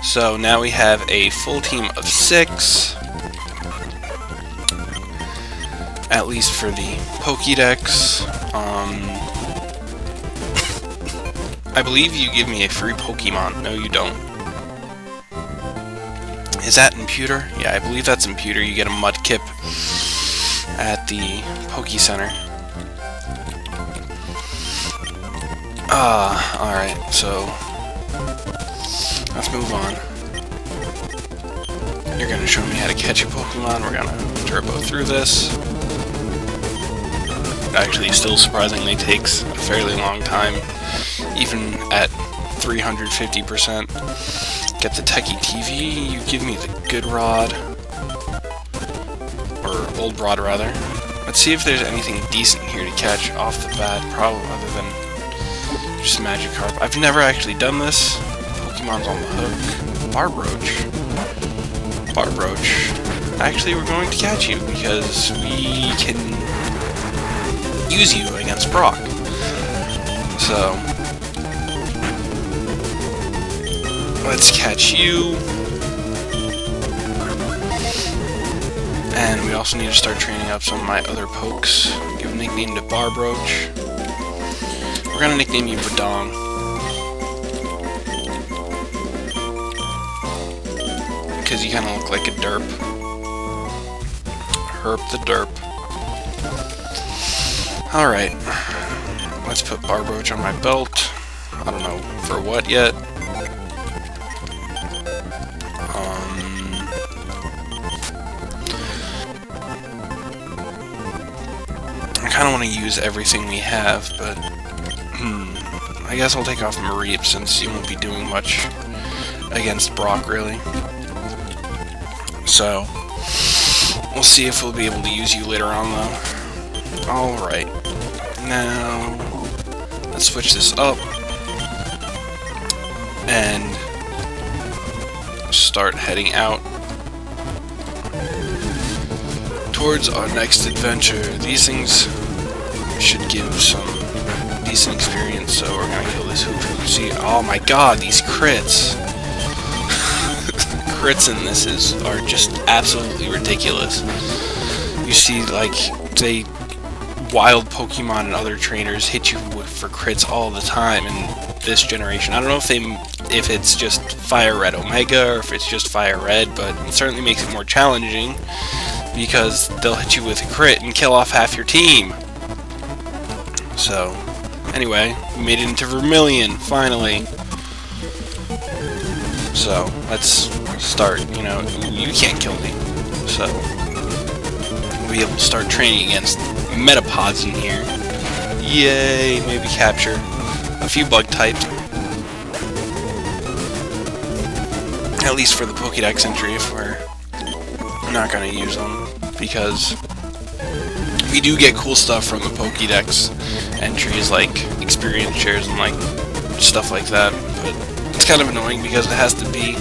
So now we have a full team of 6. At least for the Pokédex. I believe you give me a free Pokemon. No, you don't. Is that in Pewter? Yeah, I believe that's in Pewter. You get a Mudkip at the Poke Center. Alright, so let's move on. You're gonna show me how to catch a Pokemon. We're gonna turbo through this. Actually, still surprisingly takes a fairly long time, even at 350%. Get the Techie TV, you give me the good rod, or old rod rather. Let's see if there's anything decent here to catch off the bat, probably other than just Magikarp. I've never actually done this. Pokemon's on the hook. Barbroach. Actually, we're going to catch you because we can use you against Brock. So let's catch you. And we also need to start training up some of my other pokes. Give a nickname to Barbroach. We're gonna nickname you Badong. Because you kinda look like a derp. Herp the derp. Alright, let's put Barbroach on my belt. I don't know for what yet. I kind of want to use everything we have, but I guess I'll take off Mareep since you won't be doing much against Brock, really. So, we'll see if we'll be able to use you later on, though. Alright. Now, let's switch this up and start heading out towards our next adventure. These things should give some decent experience, so we're gonna kill this Hoop. See, oh my god, these crits! Crits in this are just absolutely ridiculous. You see, like, wild Pokemon and other trainers hit you for crits all the time in this generation. I don't know if it's just Fire Red Omega or if it's just Fire Red, but it certainly makes it more challenging because they'll hit you with a crit and kill off half your team. So, anyway, we made it into Vermilion, finally. So, let's start, you can't kill me. So, we'll be able to start training against Metapods in here. Yay! Maybe capture a few bug types. At least for the Pokédex entry, if we're not going to use them. Because we do get cool stuff from the Pokédex entries, like experience shares and like stuff like that. But it's kind of annoying because it has to be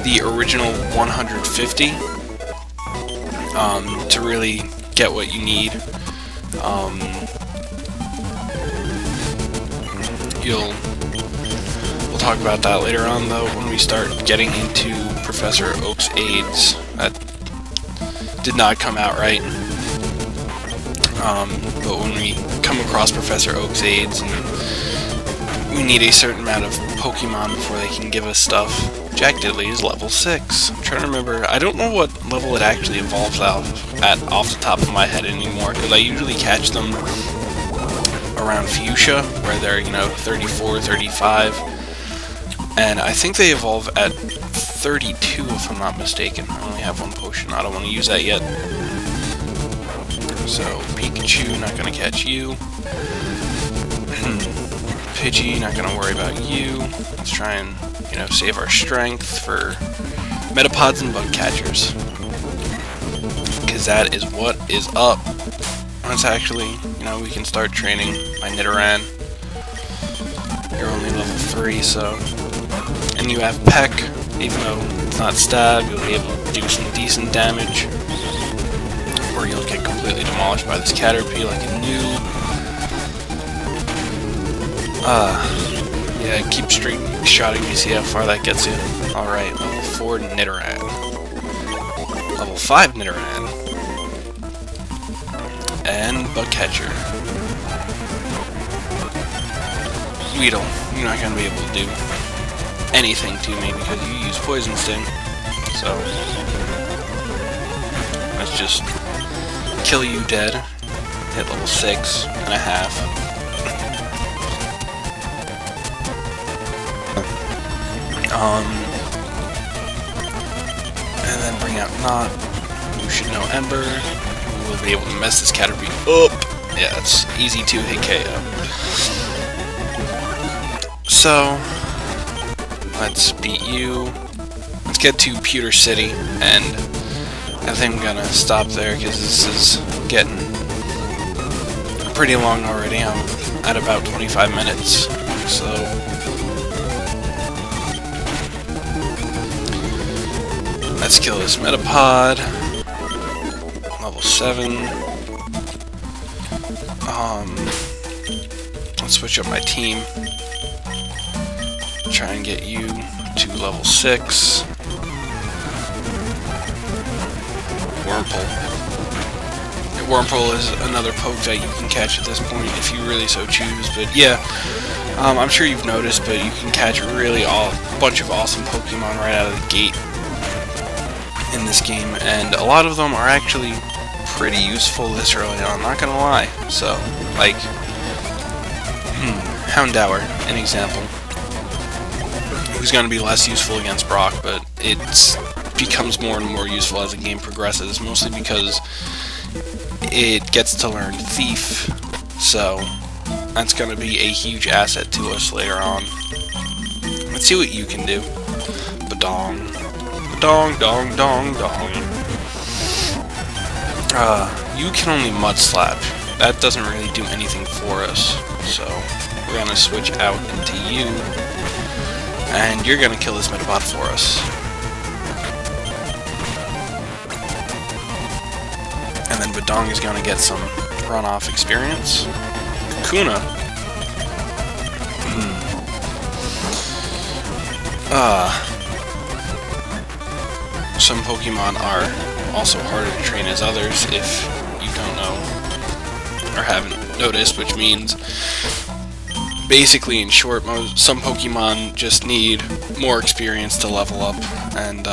the original 150 to really get what you need. We'll talk about that later on, though, when we start getting into Professor Oak's aids. That did not come out right. But when we come across Professor Oak's aids, and we need a certain amount of Pokemon before they can give us stuff. Jack Diddley is level 6. I'm trying to remember. I don't know what level it actually evolves out at off the top of my head anymore, because I usually catch them around Fuchsia, where they're, 34, 35. And I think they evolve at 32, if I'm not mistaken. I only have one potion. I don't want to use that yet. So, Pikachu, not going to catch you. Pidgey, not going to worry about you. Let's try and, save our strength for Metapods and bug catchers. Because that is what is up. Let's actually, we can start training my Nidoran. You're only level 3, so... And you have Peck, even though it's not stab, you'll be able to do some decent damage. Or you'll get completely demolished by this Caterpie like a noob. Yeah, keep straight shotting to see how far that gets you. Alright, level 4 Nidoran. Level 5 Nidoran. And Bugcatcher. Weedle, you're not going to be able to do anything to me because you use Poison Sting. So, let's just kill you dead. Hit level 6.5. And then bring out Knot, who should know Ember, who will be able to mess this Caterpie up. Yeah, it's easy to hit KO. So, let's beat you. Let's get to Pewter City, and I think I'm gonna stop there because this is getting pretty long already. I'm at about 25 minutes, so let's kill this Metapod. Level 7. Let's switch up my team. Try and get you to level 6. Wurmple. Wurmple is another poke that you can catch at this point if you really so choose. But yeah, I'm sure you've noticed, but you can catch a bunch of awesome Pokemon right out of the gate in this game, and a lot of them are actually pretty useful this early on, not gonna lie. So, like, Houndour, an example, who's gonna be less useful against Brock, but it becomes more and more useful as the game progresses, mostly because it gets to learn Thief, so that's gonna be a huge asset to us later on. Let's see what you can do. Badong. Dong, dong, dong, dong. You can only Mud Slap. That doesn't really do anything for us. So, we're gonna switch out into you. And you're gonna kill this Metapod for us. And then Badong is gonna get some runoff experience. Kakuna. Some Pokemon are also harder to train as others if you don't know or haven't noticed, which means basically, in short, some Pokemon just need more experience to level up and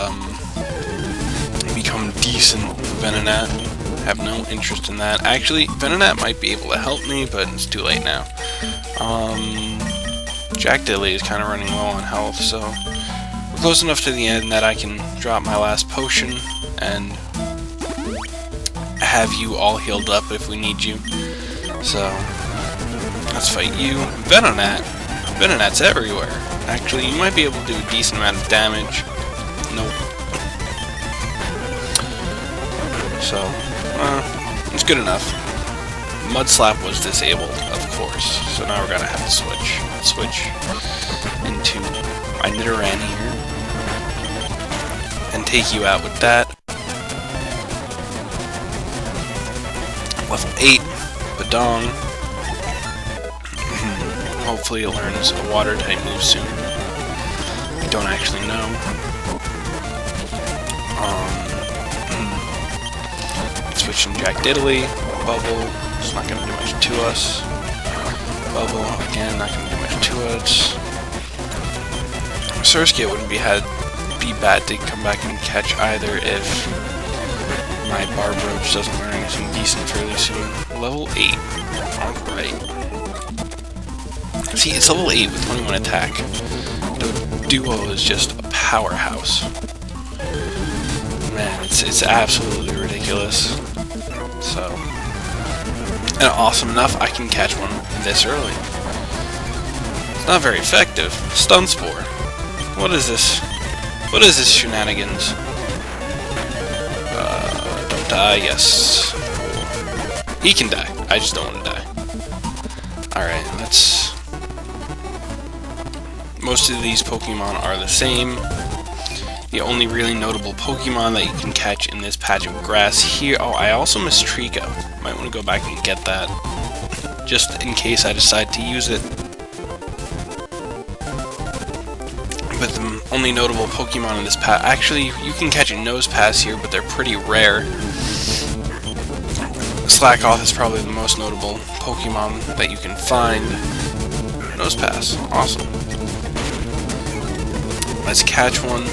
become decent. Venonat, have no interest in that. Actually, Venonat might be able to help me, but it's too late now. Jack Diddley is kind of running low on health, so we're close enough to the end that I can drop my last potion and have you all healed up if we need you. So, let's fight you. Venonat. Venonat's everywhere. Actually, you might be able to do a decent amount of damage. Nope. So, it's good enough. Mud Slap was disabled, of course. So now we're gonna have to switch. Switch into my Nidoran here. And take you out with that. Level 8. Badong. Hopefully it learns a water type move soon. I don't actually know. Switching Jack Diddley. Bubble. It's not going to do much to us. Bubble. Again, not going to do much to us. Surskit wouldn't be bad to come back and catch either if my Barbroach doesn't learn anything decent fairly soon. Level 8. Alright. See, it's level 8 with 21 attack. The duo is just a powerhouse. Man, it's absolutely ridiculous. So, and awesome enough, I can catch one this early. It's not very effective. Stun Spore. What is this? What is this shenanigans? Don't die. Yes. Cool. He can die. I just don't want to die. Alright, let's... Most of these Pokemon are the same. The only really notable Pokemon that you can catch in this patch of grass here... Oh, I also missed Trico. Might want to go back and get that. Just in case I decide to use it. only notable Pokemon in this pass. Actually, you can catch a Nose Pass here, but they're pretty rare. Slackoth is probably the most notable Pokemon that you can find. Nose Pass. Awesome. Let's catch one.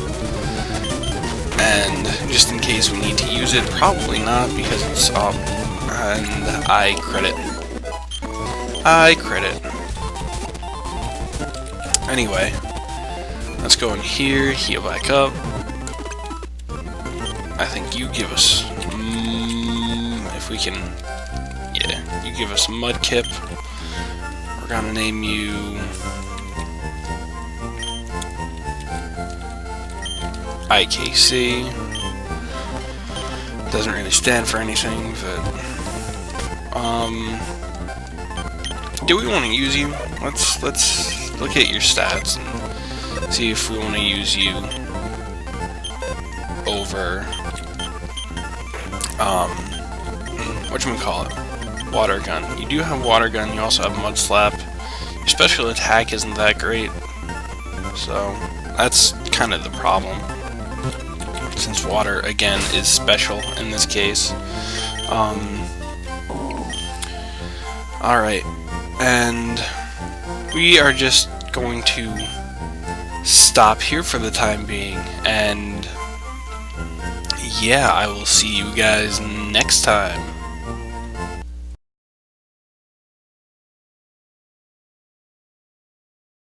And just in case we need to use it, probably not because it's up. And I credit. Anyway, let's go in here, heal back up. I think you give us, if we can, yeah, you give us Mudkip. We're gonna name you IKC. Doesn't really stand for anything, but do we want to use you? Let's look at your stats and see if we want to use you over whatchamacallit, Water Gun. You do have Water Gun, you also have Mud Slap. Your special attack isn't that great, so that's kind of the problem, since water again is special in this case. Alright, and we are just going to stop here for the time being, and yeah, I will see you guys next time.